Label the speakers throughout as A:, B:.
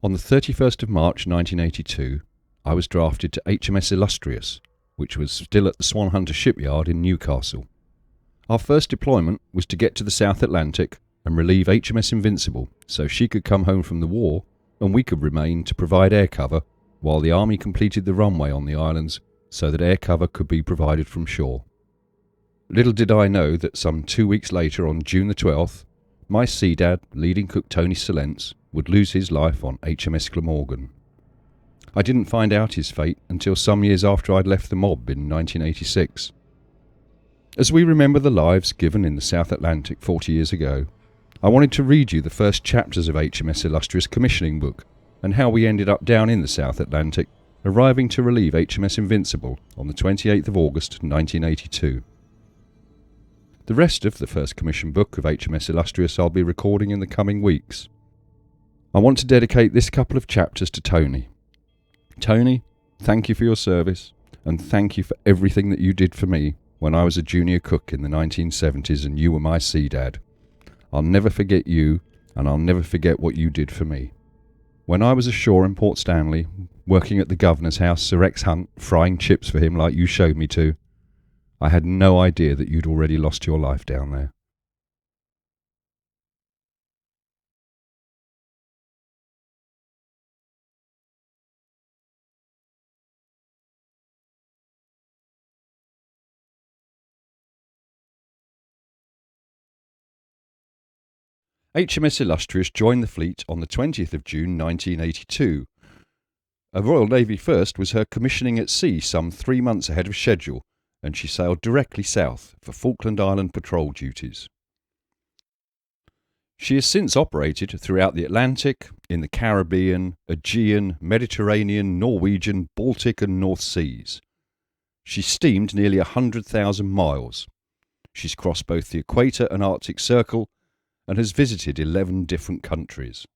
A: On the 31st of March 1982, I was drafted to HMS Illustrious, which was still at the Swan Hunter shipyard in Newcastle. Our first deployment was to get to the South Atlantic and relieve HMS Invincible so she could come home from the war and we could remain to provide air cover while the Army completed the runway on the islands so that air cover could be provided from shore. Little did I know that some 2 weeks later, on June the 12th, my sea dad, leading cook Tony Sillence, would lose his life on HMS Glamorgan. I didn't find out his fate until some years after I'd left the mob in 1986. As we remember the lives given in the South Atlantic 40 years ago, I wanted to read you the first chapters of HMS Illustrious' commissioning book and how we ended up down in the South Atlantic, arriving to relieve HMS Invincible on the 28th of August 1982. The rest of the first commission book of HMS Illustrious I'll be recording in the coming weeks. I want to dedicate this couple of chapters to Tony. Tony, thank you for your service, and thank you for everything that you did for me when I was a junior cook in the 1970s and you were my sea dad. I'll never forget you, and I'll never forget what you did for me. When I was ashore in Port Stanley, working at the Governor's house, Sir Rex Hunt, frying chips for him like you showed me to, I had no idea that you'd already lost your life down there. HMS Illustrious joined the fleet on the 20th of June 1982. A Royal Navy first was her commissioning at sea some 3 months ahead of schedule, and she sailed directly south for Falkland Island patrol duties. She has since operated throughout the Atlantic, in the Caribbean, Aegean, Mediterranean, Norwegian, Baltic and North Seas. She's steamed nearly 100,000 miles. She's crossed both the Equator and Arctic Circle and has visited 11 different countries.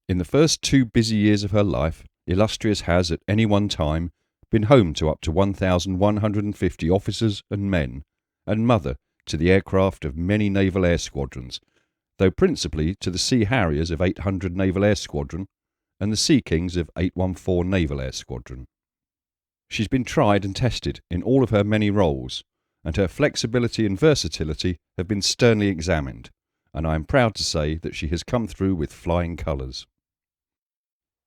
A: In the first 2 busy years of her life, Illustrious has at any one time been home to up to 1,150 officers and men, and mother to the aircraft of many naval air squadrons, though principally to the Sea Harriers of 800 Naval Air Squadron and the Sea Kings of 814 Naval Air Squadron. She's been tried and tested in all of her many roles, and her flexibility and versatility have been sternly examined, and I am proud to say that she has come through with flying colours.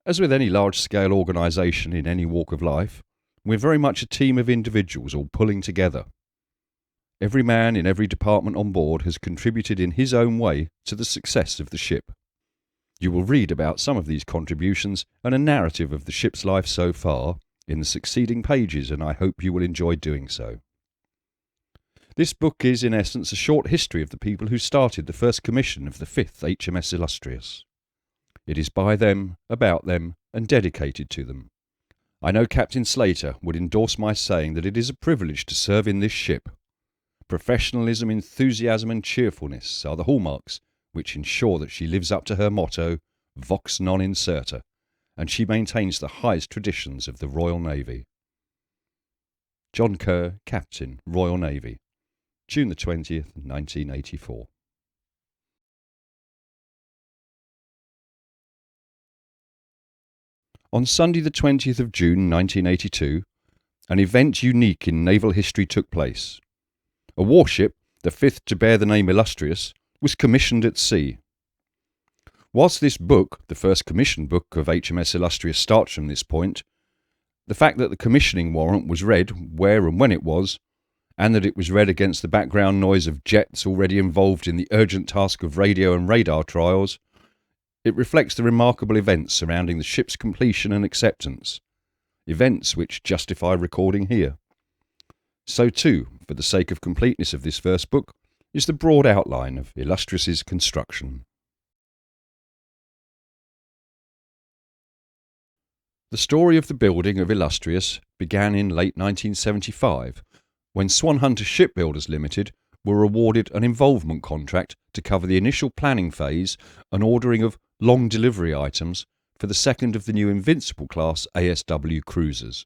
A: As with any large-scale organisation in any walk of life, we're very much a team of individuals all pulling together. Every man in every department on board has contributed in his own way to the success of the ship. You will read about some of these contributions and a narrative of the ship's life so far in the succeeding pages, and I hope you will enjoy doing so. This book is, in essence, a short history of the people who started the first commission of the 5th HMS Illustrious. It is by them, about them, and dedicated to them. I know Captain Slater would endorse my saying that it is a privilege to serve in this ship. Professionalism, enthusiasm and cheerfulness are the hallmarks which ensure that she lives up to her motto, Vox non incerta, and she maintains the highest traditions of the Royal Navy. John Kerr, Captain, Royal Navy, June the 20th, 1984. On Sunday the 20th of June 1982, an event unique in naval history took place. A warship, the 5th to bear the name Illustrious, was commissioned at sea. Whilst this book, the first commissioned book of HMS Illustrious, starts from this point, the fact that the commissioning warrant was read where and when it was, and that it was read against the background noise of jets already involved in the urgent task of radio and radar trials, it reflects the remarkable events surrounding the ship's completion and acceptance, events which justify recording here. So too, for the sake of completeness of this first book, is the broad outline of Illustrious's construction. The story of the building of Illustrious began in late 1975, when Swan Hunter Shipbuilders Limited were awarded an involvement contract to cover the initial planning phase and ordering of long delivery items for the second of the new Invincible class ASW cruisers.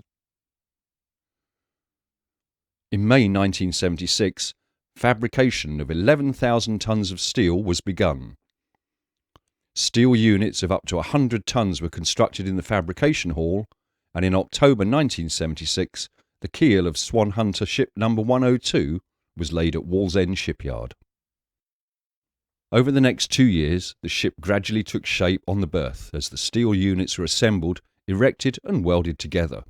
A: In May 1976, fabrication of 11,000 tons of steel was begun. Steel units of up to 100 tons were constructed in the fabrication hall, and in October 1976, the keel of Swan Hunter ship No. 102 was laid at Wallsend shipyard. Over the next 2 years, the ship gradually took shape on the berth as the steel units were assembled, erected and welded together.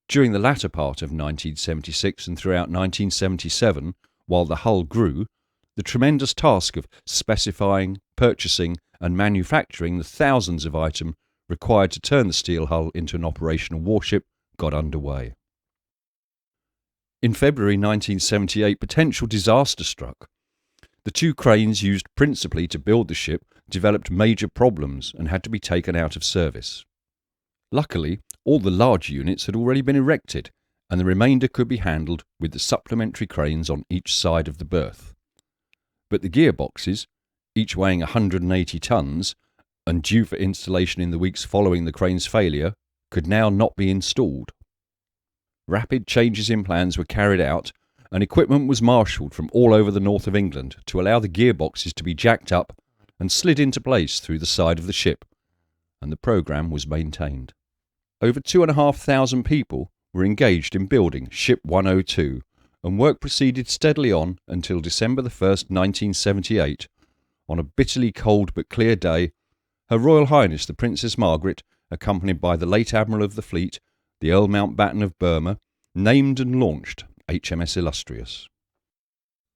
A: During the latter part of 1976 and throughout 1977, while the hull grew, the tremendous task of specifying, purchasing and manufacturing the thousands of items required to turn the steel hull into an operational warship got underway. In February 1978, potential disaster struck. The 2 cranes used principally to build the ship developed major problems and had to be taken out of service. Luckily, all the large units had already been erected, and the remainder could be handled with the supplementary cranes on each side of the berth. But the gearboxes, each weighing 180 tons, and due for installation in the weeks following the crane's failure, could now not be installed. Rapid changes in plans were carried out, and equipment was marshalled from all over the north of England to allow the gearboxes to be jacked up and slid into place through the side of the ship, and the programme was maintained. Over 2,500 people were engaged in building Ship 102, and work proceeded steadily on until December 1st, 1978. On a bitterly cold but clear day, Her Royal Highness the Princess Margaret, accompanied by the late Admiral of the Fleet, the Earl Mountbatten of Burma, named and launched HMS Illustrious.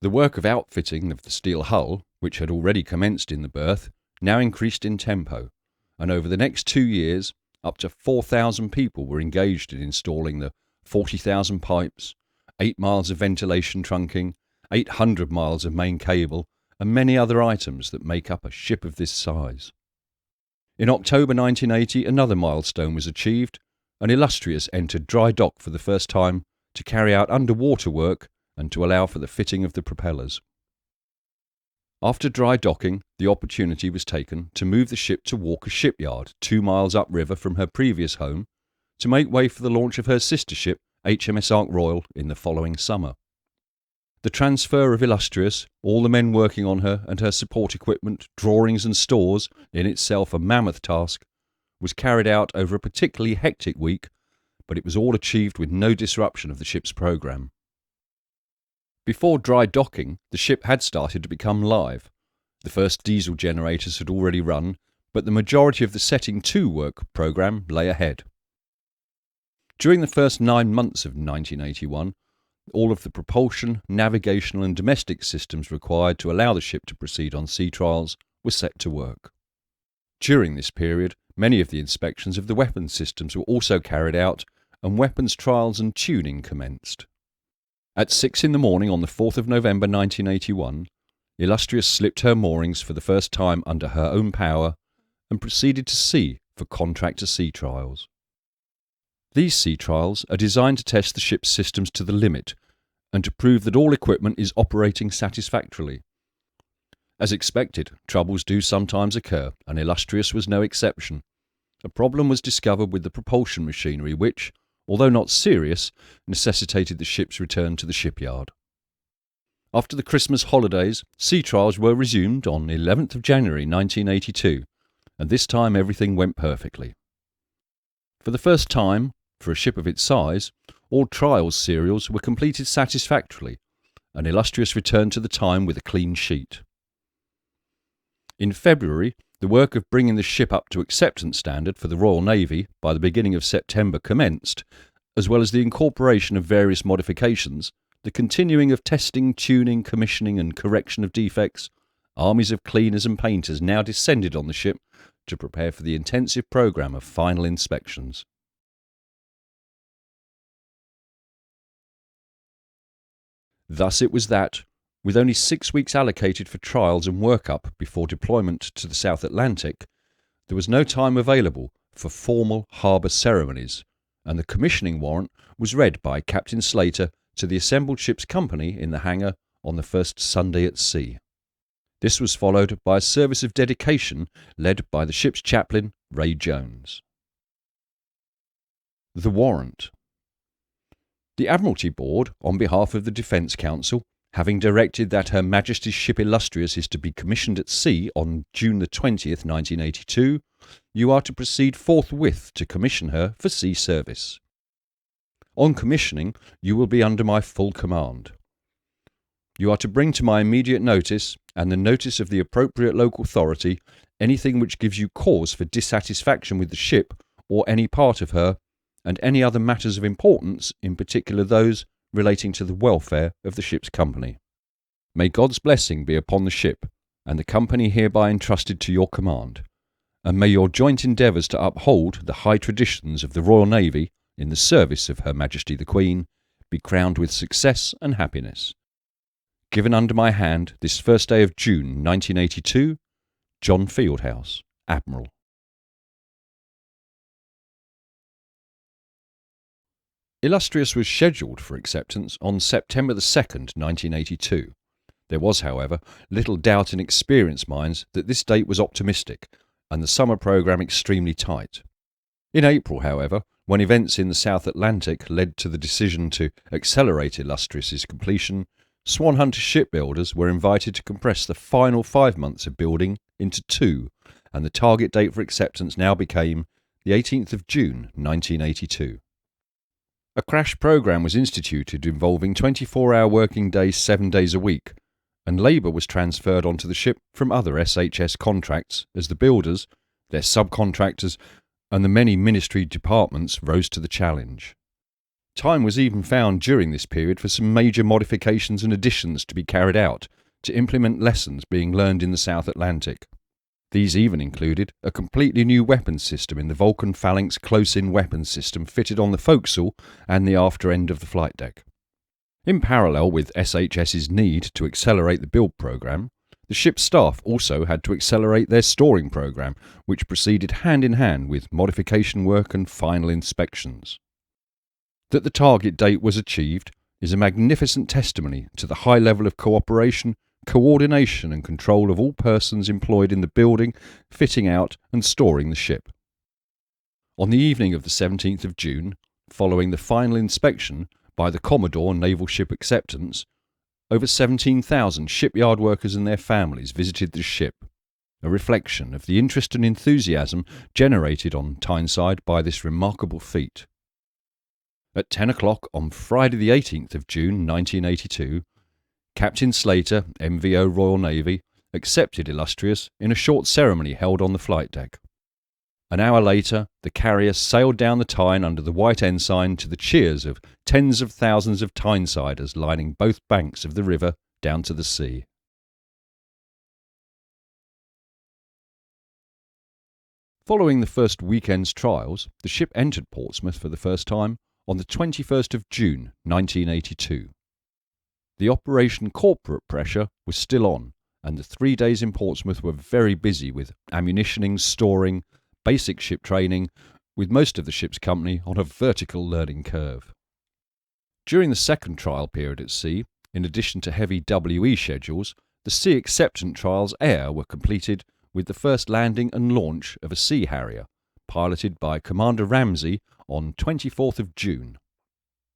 A: The work of outfitting of the steel hull, which had already commenced in the berth, now increased in tempo, and over the next 2 years, up to 4,000 people were engaged in installing the 40,000 pipes, 8 miles of ventilation trunking, 800 miles of main cable, and many other items that make up a ship of this size. In October 1980, another milestone was achieved, and Illustrious entered dry dock for the first time to carry out underwater work and to allow for the fitting of the propellers. After dry docking, the opportunity was taken to move the ship to Walker Shipyard, 2 miles upriver from her previous home, to make way for the launch of her sister ship, HMS Ark Royal, in the following summer. The transfer of Illustrious, all the men working on her and her support equipment, drawings and stores, in itself a mammoth task, was carried out over a particularly hectic week, but it was all achieved with no disruption of the ship's programme. Before dry docking, the ship had started to become live. The first diesel generators had already run, but the majority of the Setting 2 work programme lay ahead. During the first 9 months of 1981, all of the propulsion, navigational and domestic systems required to allow the ship to proceed on sea trials were set to work. During this period, many of the inspections of the weapons systems were also carried out, and weapons trials and tuning commenced. At 6 in the morning on the 4th of November 1981, Illustrious slipped her moorings for the first time under her own power and proceeded to sea for contractor sea trials. These sea trials are designed to test the ship's systems to the limit and to prove that all equipment is operating satisfactorily. As expected, troubles do sometimes occur, and Illustrious was no exception. A problem was discovered with the propulsion machinery which, although not serious, necessitated the ship's return to the shipyard. After the Christmas holidays, sea trials were resumed on 11th of January 1982, and this time everything went perfectly. For the first time, for a ship of its size, all trials serials were completed satisfactorily, and Illustrious returned to the time with a clean sheet. In February, the work of bringing the ship up to acceptance standard for the Royal Navy by the beginning of September commenced, as well as the incorporation of various modifications, the continuing of testing, tuning, commissioning and correction of defects. Armies of cleaners and painters now descended on the ship to prepare for the intensive programme of final inspections. Thus it was that, with only 6 weeks allocated for trials and workup before deployment to the South Atlantic, there was no time available for formal harbour ceremonies, and the commissioning warrant was read by Captain Slater to the assembled ship's company in the hangar on the first Sunday at sea. This was followed by a service of dedication led by the ship's chaplain, Ray Jones. The Warrant. The Admiralty Board, on behalf of the Defence Council, Having directed that Her Majesty's ship Illustrious is to be commissioned at sea on June the 20th, 1982, you are to proceed forthwith to commission her for sea service. On commissioning, you will be under my full command. You are to bring to my immediate notice, and the notice of the appropriate local authority, anything which gives you cause for dissatisfaction with the ship or any part of her, and any other matters of importance, in particular those relating to the welfare of the ship's company. May God's blessing be upon the ship, and the company hereby entrusted to your command, and may your joint endeavours to uphold the high traditions of the Royal Navy in the service of Her Majesty the Queen be crowned with success and happiness. Given under my hand this first day of June 1982, John Fieldhouse, Admiral. Illustrious was scheduled for acceptance on September the 2nd, 1982. There was, however, little doubt in experienced minds that this date was optimistic and the summer programme extremely tight. In April, however, when events in the South Atlantic led to the decision to accelerate Illustrious's completion, Swan Hunter shipbuilders were invited to compress the final 5 months of building into 2, and the target date for acceptance now became the 18th of June 1982. A crash programme was instituted involving 24-hour working days 7 days a week, and labour was transferred onto the ship from other SHS contracts as the builders, their subcontractors, and the many ministry departments rose to the challenge. Time was even found during this period for some major modifications and additions to be carried out to implement lessons being learned in the South Atlantic. These even included a completely new weapons system in the Vulcan Phalanx close-in weapons system fitted on the forecastle and the after end of the flight deck. In parallel with SHS's need to accelerate the build programme, the ship's staff also had to accelerate their storing programme, which proceeded hand in hand with modification work and final inspections. That the target date was achieved is a magnificent testimony to the high level of cooperation, coordination and control of all persons employed in the building, fitting out and storing the ship. On the evening of the 17th of June, following the final inspection by the Commodore Naval Ship Acceptance, over 17,000 shipyard workers and their families visited the ship, a reflection of the interest and enthusiasm generated on Tyneside by this remarkable feat. At 10 o'clock on Friday the 18th of June 1982, Captain Slater, MVO Royal Navy, accepted Illustrious in a short ceremony held on the flight deck. An hour later, the carrier sailed down the Tyne under the white ensign to the cheers of tens of thousands of Tynesiders lining both banks of the river down to the sea. Following the first weekend's trials, the ship entered Portsmouth for the first time on the 21st of June 1982. The Operation Corporate pressure was still on, and the 3 days in Portsmouth were very busy with ammunitioning, storing, basic ship training, with most of the ship's company on a vertical learning curve. During the second trial period at sea, in addition to heavy WE schedules, the Sea Acceptance Trials Air were completed with the first landing and launch of a Sea Harrier, piloted by Commander Ramsey on 24th of June.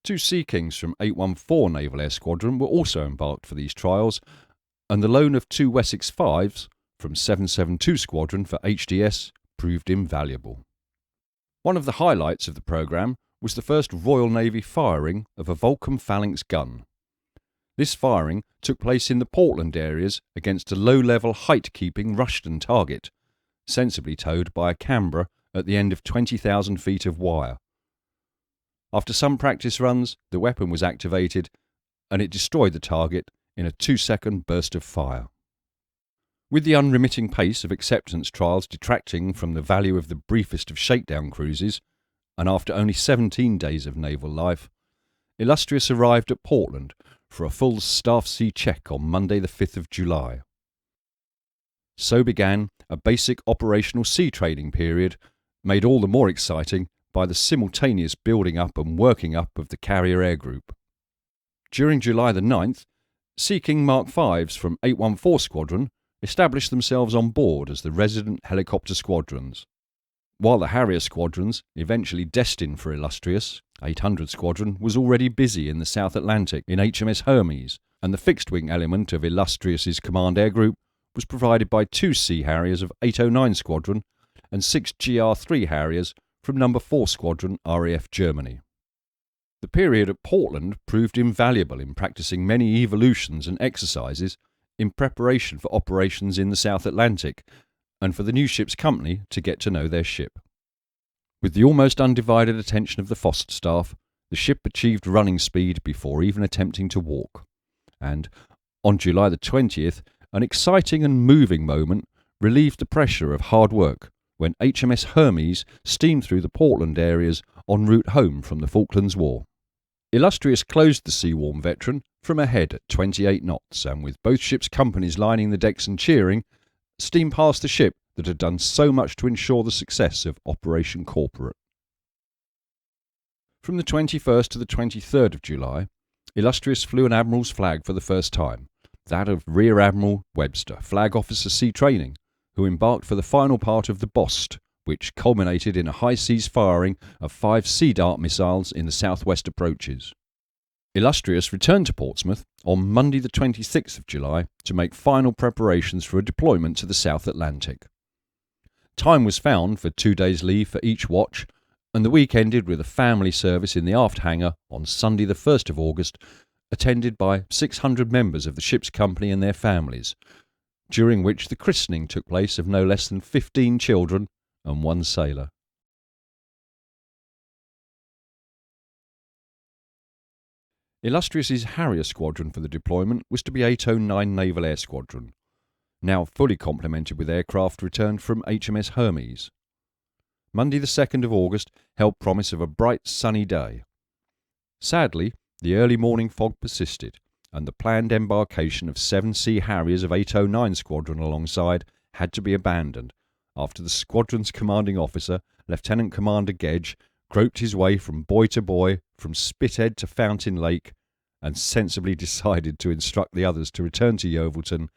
A: 2 Sea Kings from 814 Naval Air Squadron were also embarked for these trials, and the loan of 2 Wessex 5s from 772 Squadron for HDS proved invaluable. One of the highlights of the programme was the first Royal Navy firing of a Vulcan Phalanx gun. This firing took place in the Portland areas against a low-level height-keeping Rushton target, sensibly towed by a Canberra at the end of 20,000 feet of wire. After some practice runs, the weapon was activated and it destroyed the target in a 2-second burst of fire. With the unremitting pace of acceptance trials detracting from the value of the briefest of shakedown cruises, and after only 17 days of naval life, Illustrious arrived at Portland for a full Staff Sea check on Monday the 5th of July. So began a basic operational sea training period, made all the more exciting by the simultaneous building up and working up of the Carrier Air Group. During July the 9th, Sea King Mark 5s from 814 Squadron established themselves on board as the resident helicopter squadrons, while the Harrier squadrons, eventually destined for Illustrious, 800 Squadron, was already busy in the South Atlantic in HMS Hermes, and the fixed-wing element of Illustrious's command air group was provided by 2 Sea Harriers of 809 Squadron and 6 GR3 Harriers from No. 4 Squadron RAF Germany. The period at Portland proved invaluable in practicing many evolutions and exercises in preparation for operations in the South Atlantic and for the new ship's company to get to know their ship. With the almost undivided attention of the Foster staff, the ship achieved running speed before even attempting to walk. And, on July the 20th, an exciting and moving moment relieved the pressure of hard work when HMS Hermes steamed through the Portland areas en route home from the Falklands War. Illustrious closed the Sea-Warm Veteran from ahead at 28 knots and, with both ships' companies lining the decks and cheering, steamed past the ship that had done so much to ensure the success of Operation Corporate. From the 21st to the 23rd of July, Illustrious flew an Admiral's flag for the first time, that of Rear Admiral Webster, Flag Officer Sea Training, who embarked for the final part of the Bost, which culminated in a high seas firing of 5 Sea Dart missiles in the southwest approaches. Illustrious returned to Portsmouth on Monday the 26th of July to make final preparations for a deployment to the South Atlantic. Time was found for 2 days' leave for each watch, and the week ended with a family service in the aft hangar on Sunday the 1st of August, attended by 600 members of the ship's company and their families, during which the christening took place of no less than 15 children and 1 sailor. Illustrious's Harrier Squadron for the deployment was to be 809 Naval Air Squadron, now fully complemented with aircraft returned from HMS Hermes. Monday the 2nd of August held promise of a bright sunny day. Sadly, the early morning fog persisted, and the planned embarkation of 7 Sea Harriers of 809 Squadron alongside had to be abandoned after the squadron's commanding officer, Lieutenant Commander Gedge, groped his way from buoy to buoy, from Spithead to Fountain Lake, and sensibly decided to instruct the others to return to Yeovilton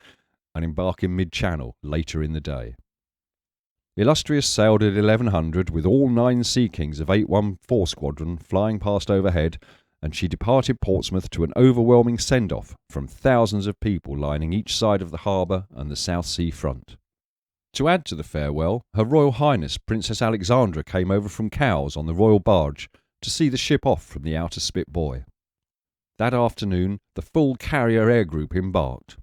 A: and embark in mid-channel later in the day. Illustrious sailed at 1100 with all 9 Sea Kings of 814 Squadron flying past overhead, and she departed Portsmouth to an overwhelming send-off from thousands of people lining each side of the harbour and the South Sea front. To add to the farewell, Her Royal Highness Princess Alexandra came over from Cowes on the royal barge to see the ship off from the outer Spit buoy. That afternoon, the full carrier air group embarked.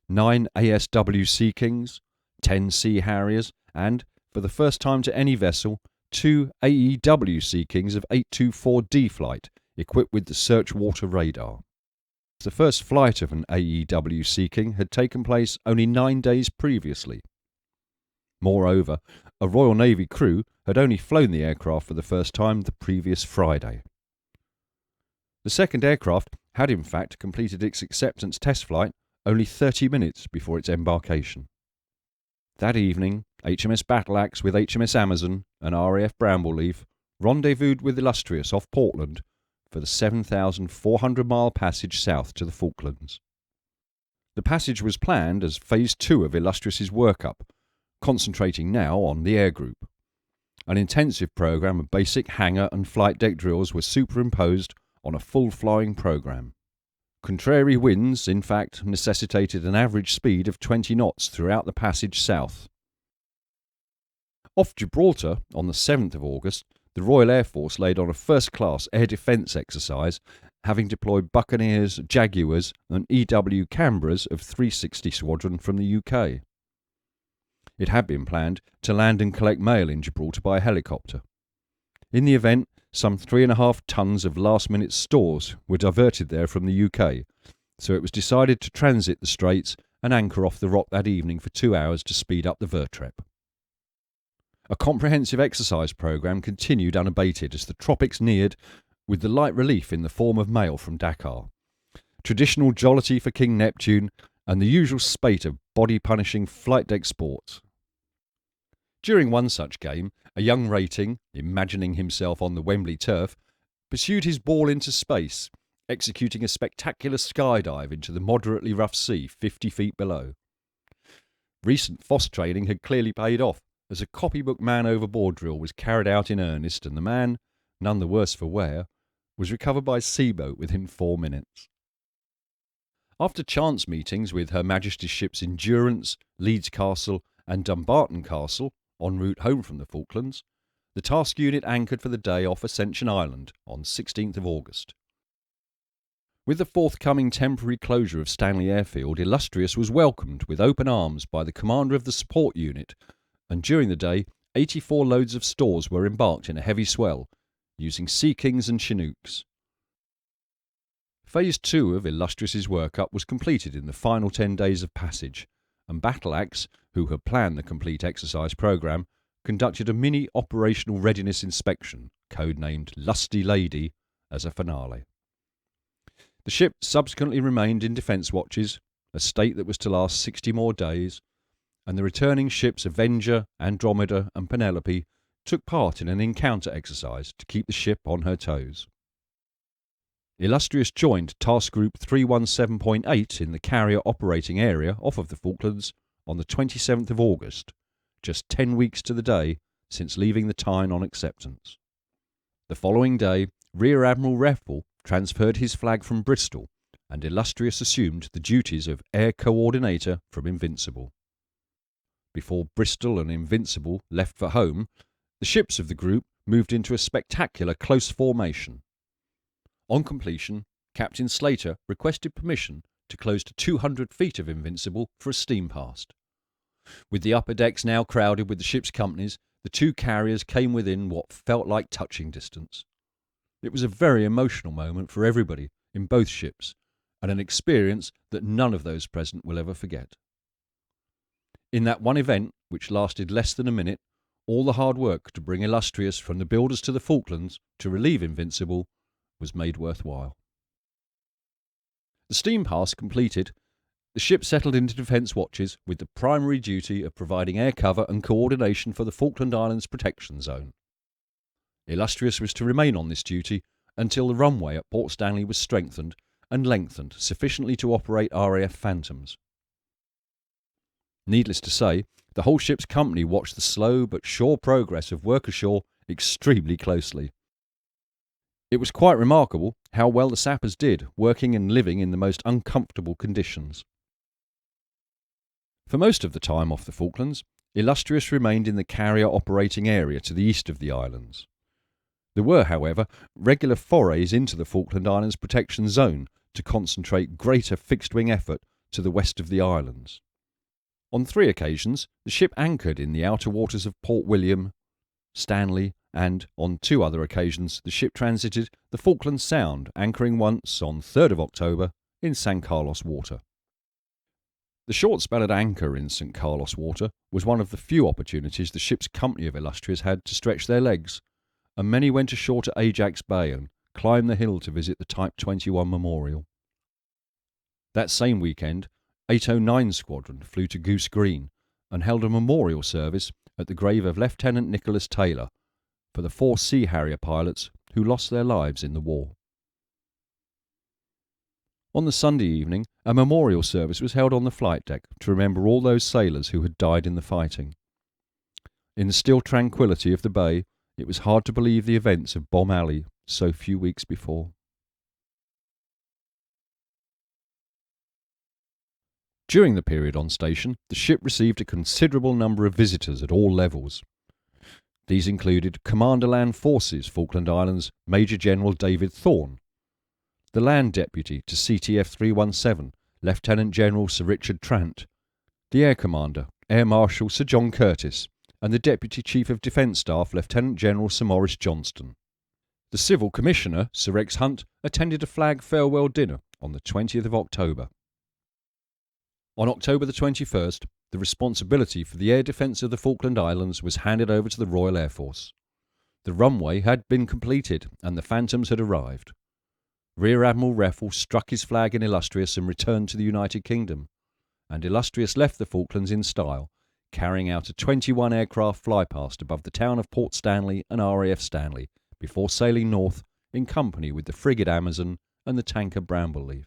A: 9 ASW Sea Kings, 10 Sea Harriers, and, for the first time to any vessel, 2 AEW Sea Kings of 824D flight, equipped with the search water radar. The first flight of an AEW Sea King had taken place only 9 days previously. Moreover, a Royal Navy crew had only flown the aircraft for the first time the previous Friday. The second aircraft had in fact completed its acceptance test flight only 30 minutes before its embarkation. That evening, HMS Battleaxe with HMS Amazon and RAF Brambleleaf rendezvoused with Illustrious off Portland for the 7,400-mile passage south to the Falklands. The passage was planned as Phase 2 of Illustrious's Workup, concentrating now on the air group. An intensive programme of basic hangar and flight deck drills were superimposed on a full-flying programme. Contrary winds, in fact, necessitated an average speed of 20 knots throughout the passage south. Off Gibraltar, on the 7th of August, the Royal Air Force laid on a first-class air defence exercise, having deployed Buccaneers, Jaguars and EW Canberras of 360 Squadron from the UK. It had been planned to land and collect mail in Gibraltar by helicopter. In the event, some 3.5 tons of last-minute stores were diverted there from the UK, so it was decided to transit the Straits and anchor off the rock that evening for 2 hours to speed up the Vertrep. A comprehensive exercise programme continued unabated as the tropics neared, with the light relief in the form of mail from Dakar, traditional jollity for King Neptune, and the usual spate of body-punishing flight deck sports. During one such game, a young rating, imagining himself on the Wembley turf, pursued his ball into space, executing a spectacular skydive into the moderately rough sea 50 feet below. Recent FOSS training had clearly paid off, as a copybook man overboard drill was carried out in earnest, and the man, none the worse for wear, was recovered by seaboat within 4 minutes. After chance meetings with Her Majesty's ships Endurance, Leeds Castle and Dumbarton Castle en route home from the Falklands, the task unit anchored for the day off Ascension Island on 16th of August. With the forthcoming temporary closure of Stanley Airfield, Illustrious was welcomed with open arms by the commander of the support unit, and during the day 84 loads of stores were embarked in a heavy swell, using Sea Kings and Chinooks. Phase 2 of Illustrious's Workup was completed in the final 10 days of passage, and Battle Axe, who had planned the complete exercise programme, conducted a mini operational readiness inspection, codenamed Lusty Lady, as a finale. The ship subsequently remained in defence watches, a state that was to last 60 more days, and the returning ships Avenger, Andromeda and Penelope took part in an encounter exercise to keep the ship on her toes. Illustrious joined Task Group 317.8 in the carrier operating area off of the Falklands on the 27th of August, just 10 weeks to the day since leaving the Tyne on acceptance. The following day, Rear Admiral Reffel transferred his flag from Bristol, and Illustrious assumed the duties of Air Coordinator from Invincible. Before Bristol and Invincible left for home, the ships of the group moved into a spectacular close formation. On completion, Captain Slater requested permission to close to 200 feet of Invincible for a steam pass. With the upper decks now crowded with the ship's companies, the two carriers came within what felt like touching distance. It was a very emotional moment for everybody in both ships, and an experience that none of those present will ever forget. In that one event, which lasted less than a minute, all the hard work to bring Illustrious from the builders to the Falklands to relieve Invincible was made worthwhile. The steam pass completed, the ship settled into defence watches with the primary duty of providing air cover and coordination for the Falkland Islands protection zone. Illustrious was to remain on this duty until the runway at Port Stanley was strengthened and lengthened sufficiently to operate RAF Phantoms. Needless to say, the whole ship's company watched the slow but sure progress of work ashore extremely closely. It was quite remarkable how well the sappers did, working and living in the most uncomfortable conditions. For most of the time off the Falklands, Illustrious remained in the carrier operating area to the east of the islands. There were, however, regular forays into the Falkland Islands protection zone to concentrate greater fixed-wing effort to the west of the islands. On 3 occasions, the ship anchored in the outer waters of Port William, Stanley, and on 2 other occasions the ship transited the Falkland Sound, anchoring once on 3rd of October in San Carlos Water. The short spell at anchor in St. Carlos Water was one of the few opportunities the ship's company of Illustrious had to stretch their legs, and many went ashore to Ajax Bay and climbed the hill to visit the Type 21 Memorial. That same weekend, 809 Squadron flew to Goose Green and held a memorial service at the grave of Lieutenant Nicholas Taylor for the 4 Sea Harrier pilots who lost their lives in the war. On the Sunday evening, a memorial service was held on the flight deck to remember all those sailors who had died in the fighting. In the still tranquillity of the bay, it was hard to believe the events of Bomb Alley so few weeks before. During the period on station, the ship received a considerable number of visitors at all levels. These included Commander Land Forces Falkland Islands Major General David Thorne, the Land Deputy to CTF 317 Lieutenant General Sir Richard Trant, the Air Commander Air Marshal Sir John Curtis, and the Deputy Chief of Defence Staff Lieutenant General Sir Maurice Johnston. The Civil Commissioner Sir Rex Hunt attended a flag farewell dinner on the 20th of October. On October the 21st, the responsibility for the air defence of the Falkland Islands was handed over to the Royal Air Force. The runway had been completed and the Phantoms had arrived. Rear Admiral Reffel struck his flag in Illustrious and returned to the United Kingdom, and Illustrious left the Falklands in style, carrying out a 21 aircraft flypast above the town of Port Stanley and RAF Stanley before sailing north in company with the frigate Amazon and the tanker Brambleleaf.